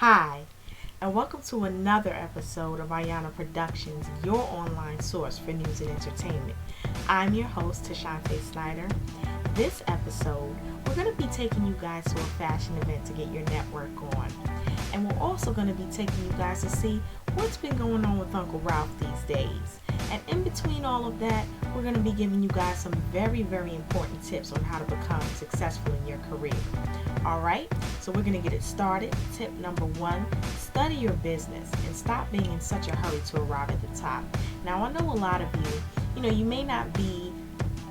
Hi, and welcome to another episode of Ayana Productions, your online source for news and entertainment. I'm your host, Tashante Snyder. This episode, we're going to be taking you guys to a fashion event to get your network on. And we're also going to be taking you guys to see what's been going on with Uncle Ralph these days. And in between all of that, we're going to be giving you guys some very, very important tips on how to become successful in your career. Alright, so we're going to get it started. Tip number 1, study your business and stop being in such a hurry to arrive at the top. Now, I know a lot of you may not be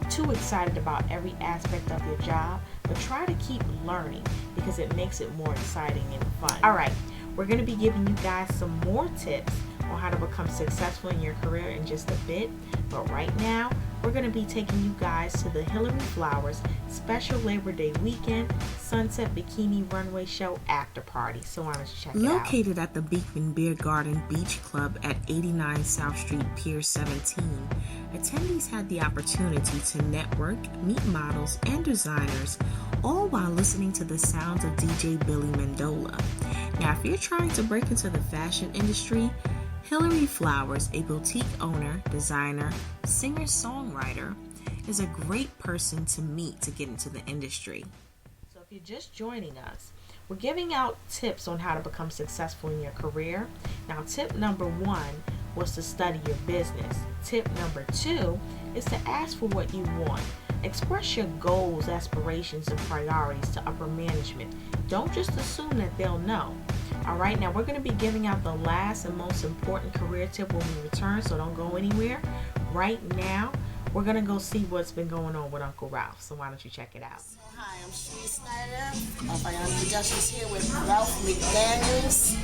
too excited about every aspect of your job, but try to keep learning because it makes it more exciting and fun. Alright, we're going to be giving you guys some more tips on how to become successful in your career in just a bit, but right now we're going to be taking you guys to the Hillary Flowers special Labor Day weekend Sunset Bikini Runway Show after party. So why don't you check it out? Located at the Beekman Beer Garden Beach Club at 89 South Street, Pier 17, attendees had the opportunity to network, meet models and designers, all while listening to the sounds of DJ Billy Mendola. Now, if you're trying to break into the fashion industry, Hillary Flowers, a boutique owner, designer, singer-songwriter, is a great person to meet to get into the industry. So if you're just joining us, we're giving out tips on how to become successful in your career. Now, tip number 1 was to study your business. Tip number 2 is to ask for what you want. Express your goals, aspirations, and priorities to upper management. Don't just assume that they'll know. Alright, now we're going to be giving out the last and most important career tip when we return, so don't go anywhere. Right now, we're going to go see what's been going on with Uncle Ralph, so why don't you check it out. Hi, I'm Shee Snyder of Ayana Productions here with Ralph McDaniels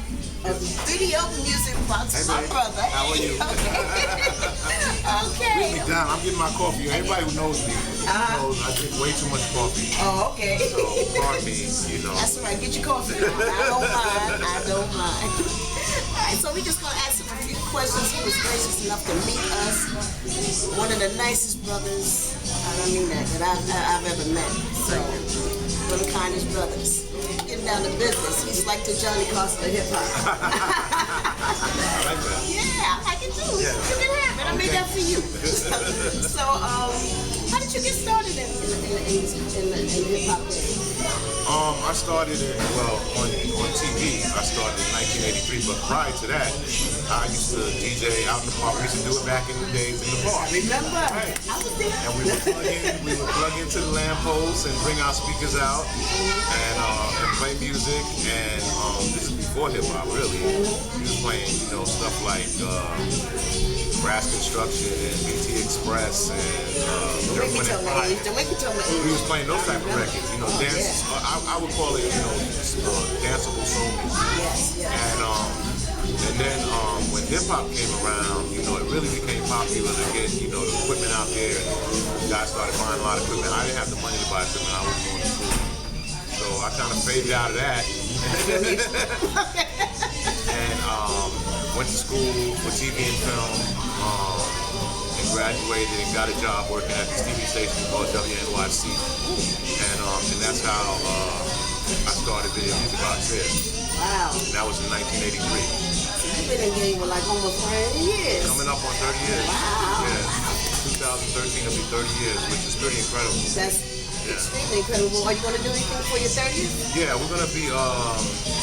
of Video Music Box, my brother. How are you? Okay. With me down. I'm getting my coffee. Everybody who knows me knows I drink way too much coffee. Oh, okay. So, pardon me, That's right. Get your coffee. I don't mind. All right, so we're just going to ask him a few questions. He was gracious enough to meet us. One of the nicest brothers, I don't mean that I've ever met. So, one of the kindest brothers. Getting down to business. He's like the Johnny Costa hip hop. I like that. Yeah, I like it too. Yeah. You can have it. I made that for you. So, how did you get started in hip hop game? I started on TV. I started in 1983, but prior to that, I used to DJ out in the park. We used to do it back in the days in the park. Remember? Right. I was there. And we would plug into the lampposts and bring our speakers out and play music. And this is before hip hop, really. We was playing, stuff like Brass Construction and BT Express and Don't make me tell my age. we was playing those type of records, dance. I would call it, danceable soul music. Yes. And then when hip hop came around, it really became popular to get, the equipment out there. And guys started buying a lot of equipment. I didn't have the money to buy equipment. I was going to school, so I kind of faded out of that. And went to school for TV and film. And graduated and got a job working at this TV station called WNYC. And that's how I started Video Music Box here. Wow. And that was in 1983. You've been in the game for like almost 30 years. Coming up on 30 years. Wow. Yeah. 2013 will be 30 years, which is pretty incredible. That's extremely incredible. Are you going to do anything for your 30th? Yeah, we're going to be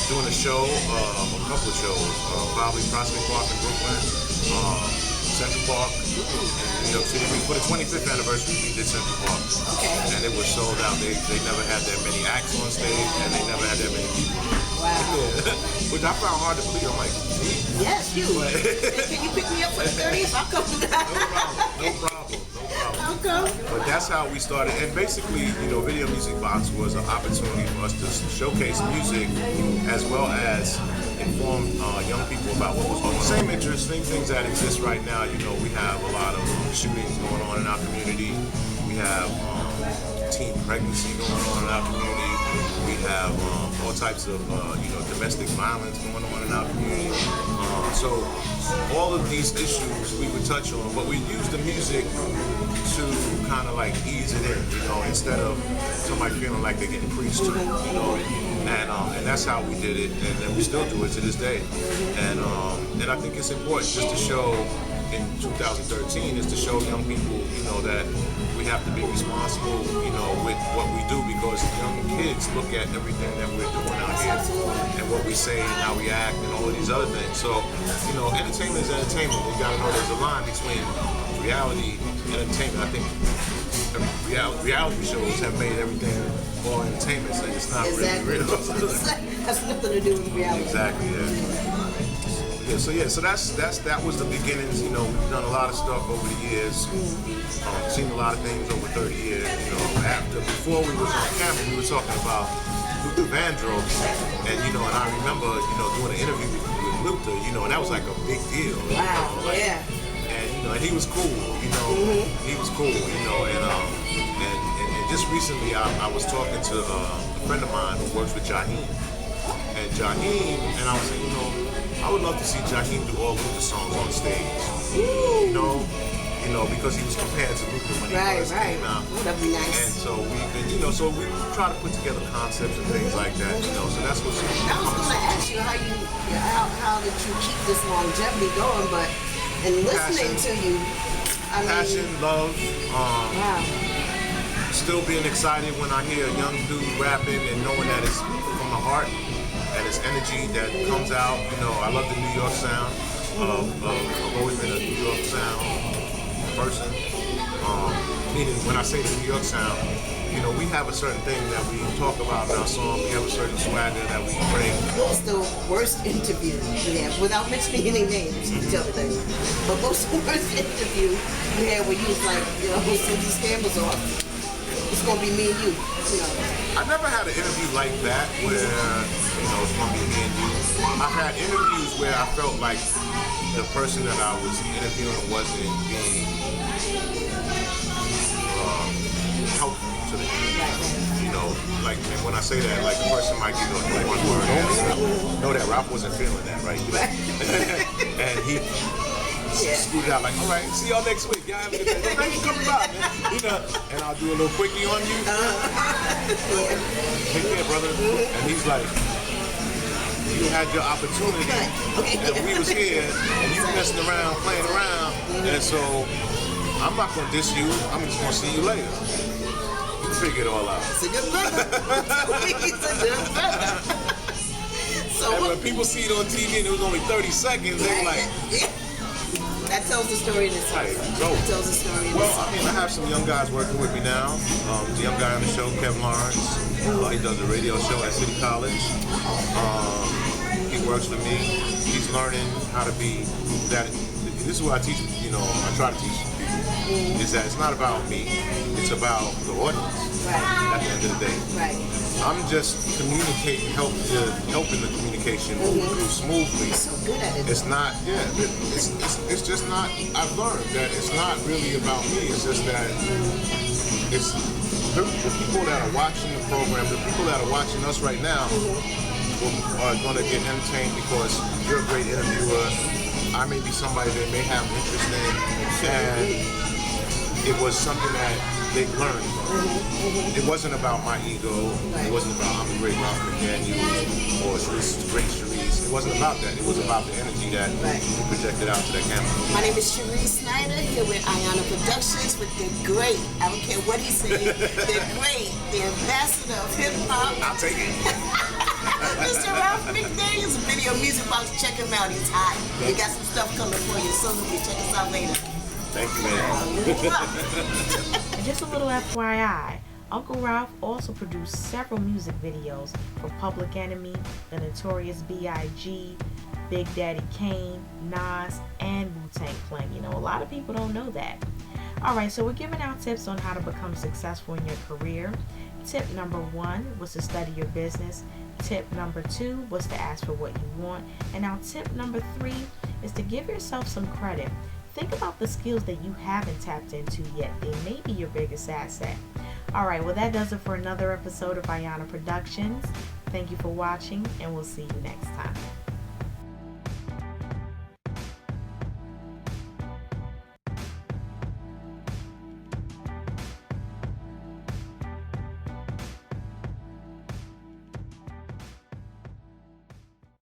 doing a show, a couple of shows, probably Prospect Park in Brooklyn, Central Park in New York City. For the 25th anniversary, we did Central Park. Okay. And it was sold out. They never had that many acts on stage, and they never had that many people. Wow. Which I found hard to believe. I'm like, yes, you. Can you pick me up for the 30th? I'll come. no problem. I'll come. But that's how we started. And basically, Video Music Box was an opportunity for us to showcase music as well as inform young people about what was going on. Same interesting things that exist right now. We have a lot of shootings going on in our community. We have teen pregnancy going on in our community. We have all types of domestic violence going on in our community. So all of these issues we would touch on, but we use the music to kind of like ease it in, instead of somebody feeling like they're getting preached to, And that's how we did it, and we still do it to this day. And I think it's important just to show in 2013 is to show young people, that we have to be responsible, with what we do, because young kids look at everything that we're doing out here and what we say and how we act and all of these other things. So, entertainment is entertainment. You gotta know there's a line between reality and entertainment. I think reality shows have made everything all entertainment, so it's not really real. Has nothing to do with reality. Exactly, yeah. So that was the beginnings. We've done a lot of stuff over the years. Seen a lot of things over 30 years. Before we was on camera, we were talking about Luther Vandross, and I remember doing an interview with Luther, and that was like a big deal. Wow, yeah. And he was cool, he was cool, and just recently I was talking to a friend of mine who works with Jaheim, and I was saying, I would love to see Jaheim do all Luther songs on stage, because he was compared to Luther when he first came out. That'd be nice. And so we try to put together concepts and things like that, so that's what's. I was going to ask you how did you keep this longevity going, but in listening to you, passion, love, wow. Still being excited when I hear a young dude rapping and knowing that it's from the heart, that it's energy that comes out. I love the New York sound. I've always been a New York sound person. Meaning when I say the New York sound, we have a certain thing that we talk about in our song. We have a certain swagger that we bring. What's the worst interview you have, without mentioning any names, to tell the thing? But what's the worst interview you had where you was like, since these cameras off, it's gonna be me and you, I never had an interview like that where, it's gonna be me and you. I've had interviews where I felt like the person that I was interviewing wasn't being helpful to the like, and when I say that, like, the person might give like one word answer. Know that Ralph wasn't feeling that, right? And he screwed out like, all right, see y'all next week. Y'all have a good day. Well, thanks for coming by, man. And I'll do a little quickie on you. Take care, brother. And he's like, you had your opportunity, and we was here, and you messing around, playing around, and so I'm not gonna diss you. I'm just gonna see you later. You figure it all out. It's a good brother. It's a good brother. So and when people see it on TV and it was only 30 seconds, they're like, that tells the story in itself. Right, so, that tells the story in well, itself. I have some young guys working with me now. The young guy on the show, Kevin Lawrence, he does a radio show at City College. He works for me. He's learning how to be that. This is what I teach. I try to teach people is that it's not about me. It's about the audience. Right. At the end of the day. Right. I'm just communicating, helping the communication move through smoothly. You're so good at it. It's not. Yeah. It's just not. I've learned that it's not really about me. It's just that it's the people that are watching the program, the people that are watching us right now. Are going to get entertained because you're a great interviewer. I may be somebody they may have interest in, and it was something that they learned from. It wasn't about my ego. It wasn't about I'm a great Ralph McDaniels or great Cherise. It wasn't about that. It was about the energy that we projected out to that camera. My name is Cherise Snyder, here with Ayana Productions with the great, I don't care what he said, the great, the ambassador of hip-hop. I'll take it. Mr. Ralph McDaniels, Video Music Box. Check him out. He's hot. We got some stuff coming for you soon. Check us out later. Thank you, man. And just a little FYI, Uncle Ralph also produced several music videos for Public Enemy, The Notorious B.I.G., Big Daddy Kane, Nas, and Wu-Tang Clan. A lot of people don't know that. Alright, so we're giving out tips on how to become successful in your career. Tip number 1 was to study your business. Tip number 2 was to ask for what you want. And now tip number 3 is to give yourself some credit. Think about the skills that you haven't tapped into yet. They may be your biggest asset. Alright, well that does it for another episode of Ayana Productions. Thank you for watching, and we'll see you next time.